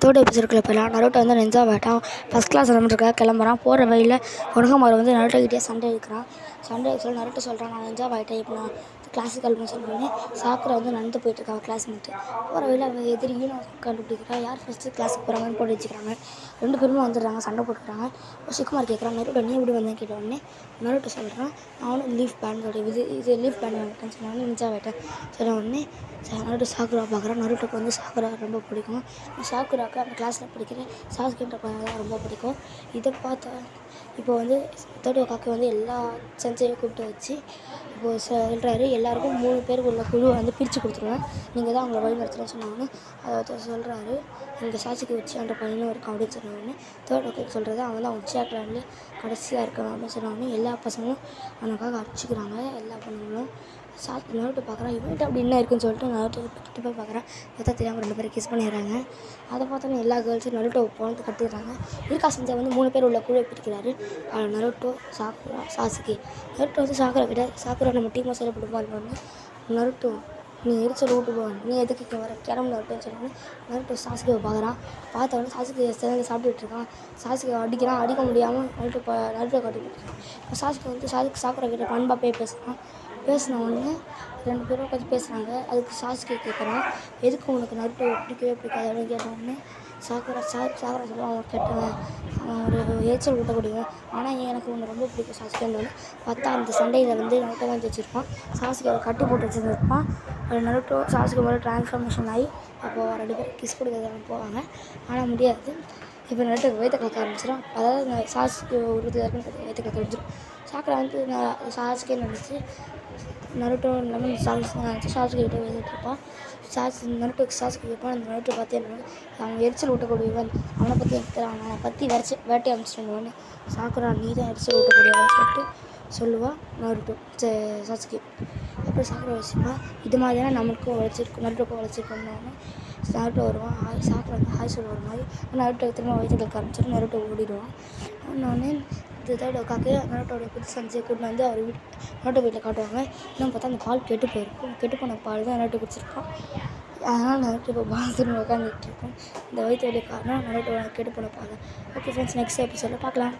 Third எபிசோடுக்குள்ள போயிடலாம். Naruto வந்து ninja வேட்டான் first class கிளம்பிட்டுருக்கா கிளம்புறான். போகிற வழியில் ஒருகமாரு வந்து நருட்டோகிட்டே சண்டை இருக்கிறான். சண்டை சொல்லி நருட்டோ சொல்கிறான், நான் நிஞ்சா ஆகிட்டேன், இப்போ நான் கிளாஸுக்கு கிளம்புன்னு சொன்னோடனே சாக்குரா வந்து நடந்து போயிட்டுருக்கான் கிளாஸ்மேட்டு. போகிற வழியில் அவன் எதிரியும் கண்டுபிடிக்கிறா. யார் ஃபஸ்ட்டு கிளாஸுக்கு போகிறாங்கன்னு போட்டு வச்சுக்கிறாங்க. 2 பேருமே வந்துடுறாங்க, சண்டை போட்டுக்கிறாங்க. ஷிக்குமார் கேட்குறான், நருட்டோ நீ எப்படி வந்தேன்னு கேட்ட உடனே நருட்டோ சொல்கிறான், நானும் லீஃப் பேண்டோட இது லீஃப் பேண்ட் வாங்கிட்டேன்னு சொன்னோடனே நிஞ்சா வேட்டேன் சொன்ன உடனே நருட்டோ சாக்குரா பார்க்குறான். நருட்டோக்கு வந்து சாக்குரா ரொம்ப பிடிக்கும். சாக்குராவுக்கு அந்த கிளாஸில் படிக்கிற சாஸ்கேன்ற பையன் தான் ரொம்ப பிடிக்கும். இதை பார்த்தா இப்போ வந்து தேர்ட் காக்கை வந்து எல்லா சென்சையும் கூப்பிட்டு வச்சு இப்போது சொல்கிறாரு, எல்லாருக்கும் 3 பேருக்கு உள்ள குழுவை வந்து பிரித்து கொடுத்துருவேன், நீங்கள் தான் அவங்கள வழி நடத்துகிறேன்னு சொன்னாங்கன்னு அதை சொல்கிறாரு. இங்கே சாட்சிக்கு உச்சியான்ற பையனும் இருக்கும் அப்படின்னு சொன்னோடனே தேர்ட் காக்கை சொல்கிறது அவன் தான் உச்சியா கிளான்லேயே கடைசியாக இருக்கணும் அப்படின்னு சொன்னோடனே எல்லா பசங்களும் அவனுக்காக அடிச்சுக்கிறாங்க. எல்லா பொண்ணுங்களும் நருட்டோ பார்க்குறான், இவன்ட்டு அப்படி என்ன இருக்குன்னு சொல்லிட்டு நருட்டோ கிட்ட போய் பார்க்குறான். பார்த்தா தெரியாமல் 2 பேரும் கிஸ் பண்ணிடுறாங்க. அதை பார்த்தோன்னே எல்லா கேர்ள்ஸும் நருட்டோ போனது கட்டிடுறாங்க. இருக்கா செஞ்சா வந்து 3 பேர் உள்ள குழுவை பிரிக்கிறாரு. Naruto, Sakura, Sasuke. நருட்டோ வந்து சாக்குரா கிட்ட, சாக்குரா நம்ம டீமாக செயல்படுவான்னு நருட்டோ நீ எரிச்சல் விட்டு போ, நீ எதுக்கு இங்கே வர கிளம்பு நருட்டோன்னு சொன்னோன்னே நருட்டோ சாசுகேவை பார்க்குறான். பார்த்தவொடனே சாசுகே சேர்ந்து சாப்பிட்டுட்டு இருக்கான். சாசுகே அடிக்கிறான். அடிக்க முடியாமல் நருட்டோ கட்டிக்கிட்டு இப்போ சாசுகே வந்து சாக்குரா கிட்ட பண்பா போய் பேசின உடனே 2 பேரும் உட்காந்து பேசுகிறாங்க. அதுக்கு சாசுகே கேட்குறான், எதுக்கு உனக்கு நருட்டோ பிடிக்கவே பிடிக்காது அப்படின்னு கேட்ட உடனே சாக்குரா சொல்லுவான், அவன் கெட்டவன், அவன் ஒரு எரிச்சல் ஊட்டக்கூடியவன், ஆனால் எனக்கு உன்னை ரொம்ப பிடிக்கும் சாசுகேன்னு. பார்த்தா அந்த சண்டையில் வந்து நருட்டோ தான் வச்சுருப்பான். சாசுகே அவரை கட்டி போட்டு வச்சுருந்துருப்பான். நருட்டோ சாசுகே மாதிரி டிரான்ஸ்ஃபார்மேஷன் ஆகி அப்போது 2 பேரும் கிஸ் கொடுக்குறதுக்கு போவாங்க. ஆனால் முடியாது. இப்போ நருட்டோக்கு வயிற்று கலக்க ஆரம்பிச்சிடும். அதாவது சாசுகே உறுதியாக இருக்குன்னு வயிற்று கலக்க ஆரம்பிச்சிடும். சாக்குரா வந்து சாசுகேன்னு நினச்சி நருட்டோ இல்லாமல் சாசுகே கிட்டே எழுதிட்டுருப்பான். நருட்டோக்கு சாசுகே கேட்பான். அந்த நருட்டோ பார்த்து என்ன அவன் எரிச்சல் ஊட்டக்கூடியவன், அவனை பற்றி எடுக்கிறான், அவனை பற்றி வேட்டை அமைச்சிட்டு சாக்குரா நீ தான் எரிச்சல் ஊட்டக்கூடியவன் சொல்லிட்டு சொல்லுவாள் நருட்டோ சாசுகே. அப்புறம் சாக்குரா வச்சுப்பான். இது மாதிரியான நம்மளுக்கும் உழைச்சிருக்கும், நருட்டோக்கும் உழைச்சிருக்கோம்னு நருட்டோ வருவான். சாக்குரா வந்து ஹாய் சொல்ல ஒரு மாதிரி நருட்டோ திரும்ப வயிற்று கலக்க ஆரம்பிச்சிட்டு நருட்டோ ஓடிடுவான். ஒன்னொன்னே இது தேர்ட் காக்கு நருட்டோடைய புது சஞ்சை கூட்டு வந்து அவர் நருட்டோ வீட்டில் காட்டுவாங்க. இன்னும் பார்த்தா அந்த பால் கெட்டு போயிருக்கும். கெட்டு போன பால் தான் நருட்டோ குடிச்சிருப்பான். அதனால் நருட்டோ இப்போ பாத்ரூமில் உட்காந்துட்டு இருக்கோம். இந்த வயிற்று வலி காரணம் நருட்டோ கெட்டு போன பால். ஓகே ஃப்ரெண்ட்ஸ், நெக்ஸ்ட் எபிசோடில் பார்க்கலாம்.